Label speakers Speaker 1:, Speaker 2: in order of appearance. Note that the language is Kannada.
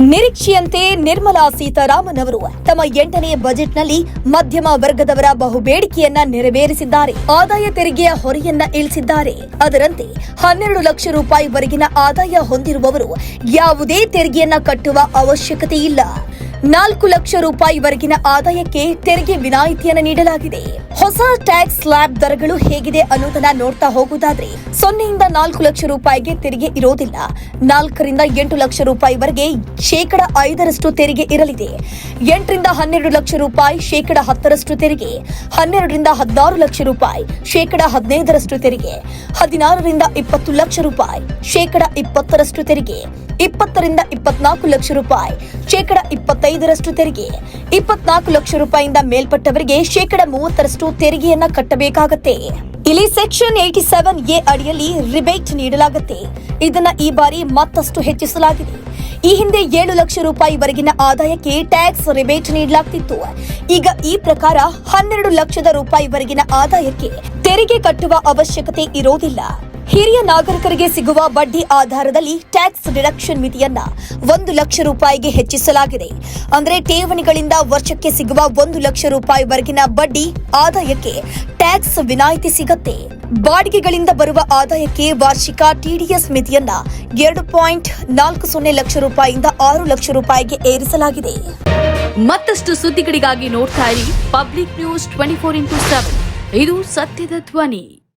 Speaker 1: ನಿರೀಕ್ಷೆಯಂತೆ ನಿರ್ಮಲಾ ಸೀತಾರಾಮನ್ ಅವರು ತಮ್ಮ 8ನೇ ಬಜೆಟ್ನಲ್ಲಿ ಮಧ್ಯಮ ವರ್ಗದವರ ಬಹುಬೇಡಿಕೆಯನ್ನ ನೆರವೇರಿಸಿದ್ದಾರೆ. ಆದಾಯ ತೆರಿಗೆಯ ಹೊರೆಯನ್ನ ಇಳಿಸಿದ್ದಾರೆ. ಅದರಂತೆ 12 ಲಕ್ಷ ರೂಪಾಯಿವರೆಗಿನ ಆದಾಯ ಹೊಂದಿರುವವರು ಯಾವುದೇ ತೆರಿಗೆಯನ್ನ ಕಟ್ಟುವ ಅವಶ್ಯಕತೆ ಇಲ್ಲ. 4 ಲಕ್ಷ ರೂಪಾಯಿವರೆಗಿನ ಆದಾಯಕ್ಕೆ ತೆರಿಗೆ ವಿನಾಯಿತಿಯನ್ನು ನೀಡಲಾಗಿದೆ. ಹೊಸ ಟ್ಯಾಕ್ಸ್ ಸ್ಲ್ಯಾಬ್ ದರಗಳು ಹೇಗಿದೆ ಅನ್ನೋದನ್ನ ನೋಡ್ತಾ ಹೋಗುವುದಾದ್ರೆ 0 ರಿಂದ 4 ಲಕ್ಷ ರೂಪಾಯಿಗೆ ತೆರಿಗೆ ಇರೋದಿಲ್ಲ. 4 ರಿಂದ 8 ಲಕ್ಷ ರೂಪಾಯಿವರೆಗೆ 5% ತೆರಿಗೆ ಇರಲಿದೆ. 8 ರಿಂದ 12 ಲಕ್ಷ ರೂಪಾಯಿ 10% ತೆರಿಗೆ. 12 ರಿಂದ 16 ಲಕ್ಷ ರೂಪಾಯಿ 15% ತೆರಿಗೆ. 16 ರಿಂದ 20 ಲಕ್ಷ ರೂಪಾಯಿ 20% ತೆರಿಗೆ. 20 ರಿಂದ 24 ಲಕ್ಷ ರೂಪಾಯಿ 25% ತೆರಿಗೆ. 24 ಲಕ್ಷ ರೂಪಾಯಿಯಿಂದ ಮೇಲ್ಪಟ್ಟವರಿಗೆ 30% ತೆರಿಗೆಯನ್ನ ಕಟ್ಟಬೇಕಾಗತ್ತೆ. ಇಲ್ಲಿ ಸೆಕ್ಷನ್ 87A ಅಡಿಯಲ್ಲಿ ರಿಬೇಟ್ ನೀಡಲಾಗುತ್ತೆ. ಇದನ್ನ ಈ ಬಾರಿ ಮತ್ತಷ್ಟು ಹೆಚ್ಚಿಸಲಾಗಿದೆ. ಈ ಹಿಂದೆ 7 ಲಕ್ಷ ರೂಪಾಯಿವರೆಗಿನ ಆದಾಯಕ್ಕೆ ಟ್ಯಾಕ್ಸ್ ರಿಬೇಟ್ ನೀಡಲಾಗ್ತಿತ್ತು. ಈಗ ಈ ಪ್ರಕಾರ 12 ಲಕ್ಷದ ರೂಪಾಯಿವರೆಗಿನ ಆದಾಯಕ್ಕೆ ತೆರಿಗೆ ಕಟ್ಟುವ ಅವಶ್ಯಕತೆ ಇರೋದಿಲ್ಲ. ಹಿರಿಯ ನಾಗರಿಕರಿಗೆ ಸಿಗುವ ಬಡ್ಡಿ ಆಧಾರದಲ್ಲಿ ಟ್ಯಾಕ್ಸ್ ಡಿಡಕ್ಷನ್ ಮಿತಿಯನ್ನ 1 ಲಕ್ಷ ರೂಪಾಯಿಗೆ ಹೆಚ್ಚಿಸಲಾಗಿದೆ. ಅಂದ್ರೆ ಠೇವಣಿಗಳಿಂದ ವರ್ಷಕ್ಕೆ ಸಿಗುವ 1 ಲಕ್ಷ ರೂಪಾಯಿವರೆಗಿನ ಬಡ್ಡಿ ಆದಾಯಕ್ಕೆ ಟ್ಯಾಕ್ಸ್ ವಿನಾಯಿತಿ ಸಿಗತ್ತೆ. ಬಾಡಿಗೆಗಳಿಂದ ಬರುವ ಆದಾಯಕ್ಕೆ ವಾರ್ಷಿಕ ಟಿಡಿಎಸ್ ಮಿತಿಯನ್ನ 2.40 ಲಕ್ಷ ರೂಪಾಯಿಯಿಂದ 6 ಲಕ್ಷ ರೂಪಾಯಿಗೆ ಏರಿಸಲಾಗಿದೆ.
Speaker 2: ಮತ್ತಷ್ಟು ಸುದ್ದಿಗಳಿಗಾಗಿ ನೋಡ್ತಾ ಇರಿ ಪಬ್ಲಿಕ್ ನ್ಯೂಸ್ 24x7. ಇದು ಸತ್ಯದ ಧ್ವನಿ.